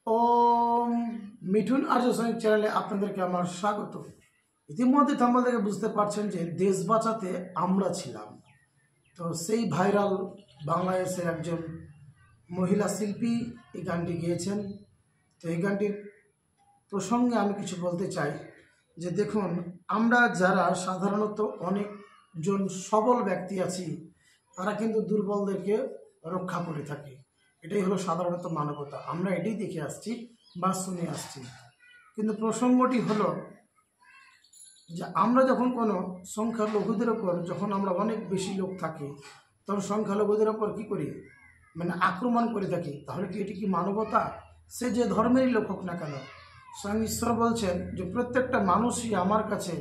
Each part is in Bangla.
ওম মিঠুন আর্য সঙ্গীত চ্যানেলে আপনাদেরকে আমার স্বাগত। ইতিমধ্যে থাম্বনেল থেকে বুঝতে পারছেন যে দেশ বাঁচাতে আমরা ছিলাম। তো সেই ভাইরাল বাংলাদেশের একজন মহিলা শিল্পী এই গানটি গেয়েছেন। তো এই গানটির প্রসঙ্গে আমি কিছু বলতে চাই যে দেখুন, আমরা যারা সাধারণত অনেকজন সবল ব্যক্তি আছি তারা কিন্তু দুর্বলদেরকে রক্ষা করে থাকি। এটাই হলো সাধারণত মানবতা। আমরা এটাই দেখে আসছি বা শুনে আসছি। কিন্তু প্রসঙ্গটি হলো যে আমরা যখন কোনো সংখ্যালঘুদের ওপর, যখন আমরা অনেক বেশি লোক থাকি তখন সংখ্যালঘুদের ওপর কী করি, মানে আক্রমণ করে থাকি, তাহলে কি এটি কি মানবতা? সে যে ধর্মেরই লোক হোক না কেন, স্বয়ং ঈশ্বর বলছেন যে প্রত্যেকটা মানুষই আমার কাছে,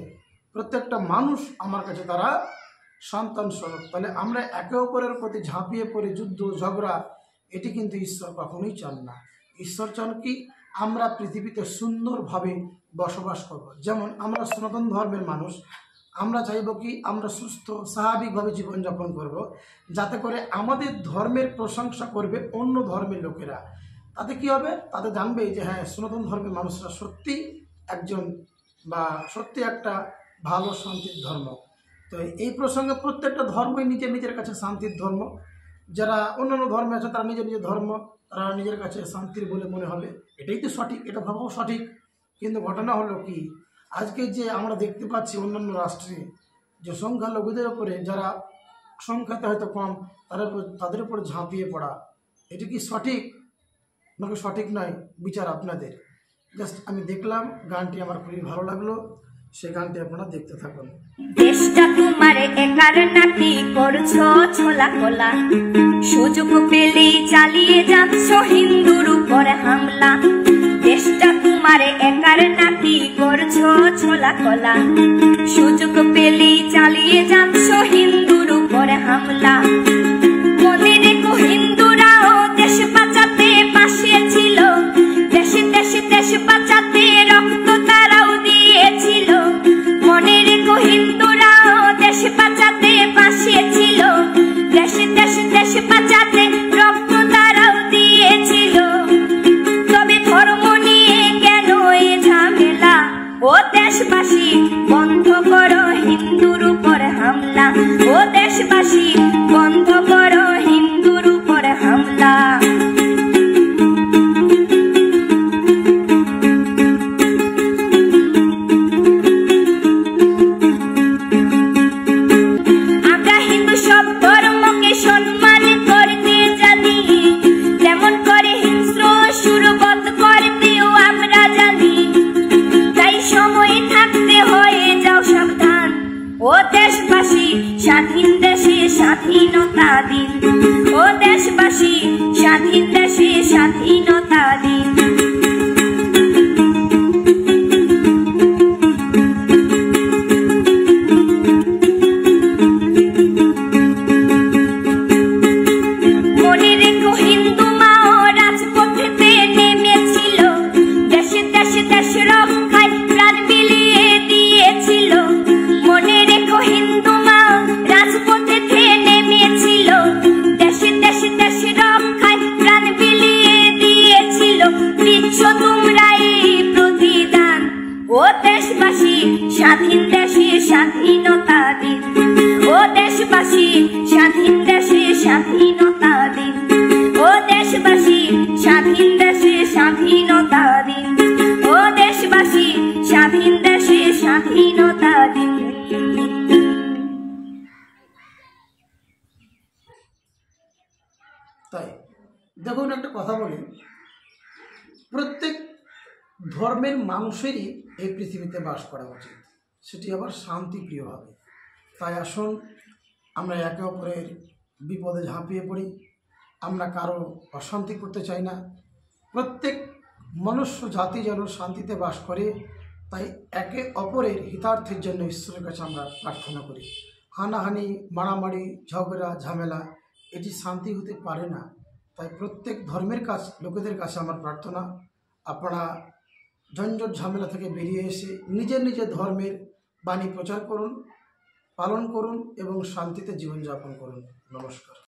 প্রত্যেকটা মানুষ আমার কাছে তারা সন্তান স্বরূপ। তাহলে আমরা একে অপরের প্রতি ঝাঁপিয়ে পড়ে যুদ্ধ ঝগড়া, এটি কিন্তু ঈশ্বর কখনোই চান না। ঈশ্বর চান কি আমরা পৃথিবীতে সুন্দরভাবে বসবাস করব। যেমন আমরা সনাতন ধর্মের মানুষ, আমরা চাইব কি আমরা সুস্থ স্বাভাবিকভাবে জীবনযাপন করব, যাতে করে আমাদের ধর্মের প্রশংসা করবে অন্য ধর্মের লোকেরা। তাতে কি হবে, তাতে জানবে যে হ্যাঁ, সনাতন ধর্মের মানুষরা সত্যি একজন বা সত্যি একটা ভালো শান্তির ধর্ম। তো এই প্রসঙ্গে প্রত্যেকটা ধর্মই নিজের নিজের কাছে শান্তির ধর্ম। যারা অন্যান্য ধর্মে আছে তারা নিজের নিজের ধর্ম তারা নিজের কাছে শান্তির বলে মনে হবে, এটাই তো সঠিক, এটা ভাবাও সঠিক। কিন্তু ঘটনা হলো কি, আজকে যে আমরা দেখতে পাচ্ছি অন্যান্য রাষ্ট্রে যে সংখ্যালঘুদের ওপরে, যারা সংখ্যাতে হয়তো কম, তাদের উপর ঝাঁপিয়ে পড়া, এটা কি সঠিক নাকি সঠিক নয়, বিচার আপনাদের। জাস্ট আমি দেখলাম, গানটি আমার খুবই ভালো লাগলো, সেই গানটি আপনারা দেখতে থাকুন। দেশটা তোমার একার নাকি করছো ছোলা কোলা, সুযোগ পেলেই চালিয়ে যাচ্ছ হিন্দুর উপর হামলা। দেশটা তোমার একার নাকি করছো ছোলা কোলা, সুযোগ পেলেই চালিয়ে যাচ্ছ হিন্দুর উপর হামলা। মনে রেখো হিন্দুরাও দেশ বাঁচাতে পাশে ছিল, দেশে দেশে দেশ বাঁচাতে রক্ত তারাও দিয়েছিল। মনে রেখো হিন্দুরাও দেশ বাঁচাতে পাশে ছিল, দেশে দেশে দেশ বাঁচাতে রক্ত তারাও দিয়েছিল। তবে ধর্ম নিয়ে কেন এ ঝামেলা, ও দেশবাসী বন্ধ করো হিন্দুর উপর হামলা, ও দেশবাসী বন্ধ করো হিন্দুর উপর হামলা। আমরা হিন্দু সব ধর্মকে সম্মান করতে জানি, যেমন করে হিংস্র সুরবত করতেও আমরা জানি। তাই সময় থাকতে হয়ে যাও সাবধান, ও দেশবাসী স্বাধীন দেশে স্বাধীনতা দিন, ও দেশবাসী স্বাধীন দেশে স্বাধীনতা দিন। মনে রেখো হিন্দু মাও রাজপথেতে নেমেছিল, দেশে দেশে দেশ রক্ষায় প্রাণ বিলিয়ে দিয়েছিল। মনে রেখো হিন্দু মাও রাজপথেতে নেমেছিল, দেশে দেশে দেশ রক্ষায় প্রাণ বিলিয়ে দিয়েছিল। দিচ্ছ তোমরা এই প্রতিদান, ও দেশবাসী স্বাধীন দেশে স্বাধীনতা দিন, ও দেশবাসী স্বাধীন দেশে স্বাধীনতা দিন, ও দেশবাসী স্বাধীন দেশে স্বাধীনতা দিন, ও দেশবাসী স্বাধীন দেশে স্বাধীনতা দিন। তাই দেখুন, একটা কথা বলি, প্রত্যেক ধর্মের মানুষেরই এই পৃথিবীতে বাস করা উচিত, সেটি আবার শান্তিপ্রিয় হবে। তাই আসুন আমরা একে অপরের বিপদে ঝাঁপিয়ে পড়ি। আমরা কারো অশান্তি করতে চাই না, প্রত্যেক মনুষ্য জাতি যেন শান্তিতে বাস করে। তাই একে অপরের হিতার্থের জন্য ঈশ্বরের কাছে আমরা প্রার্থনা করি। হানাহানি, মারামারি, ঝগড়া, ঝামেলা, এটি শান্তি হতে পারে না। তাই প্রত্যেক ধর্মের লোকেদের কাছে আমার প্রার্থনা, আপনারা ঝঞ্ঝট ঝামেলা থেকে বেরিয়ে এসে নিজের নিজের ধর্মের বাণী প্রচার করুন, পালন করুন এবং শান্তিতে জীবনযাপন করুন। নমস্কার।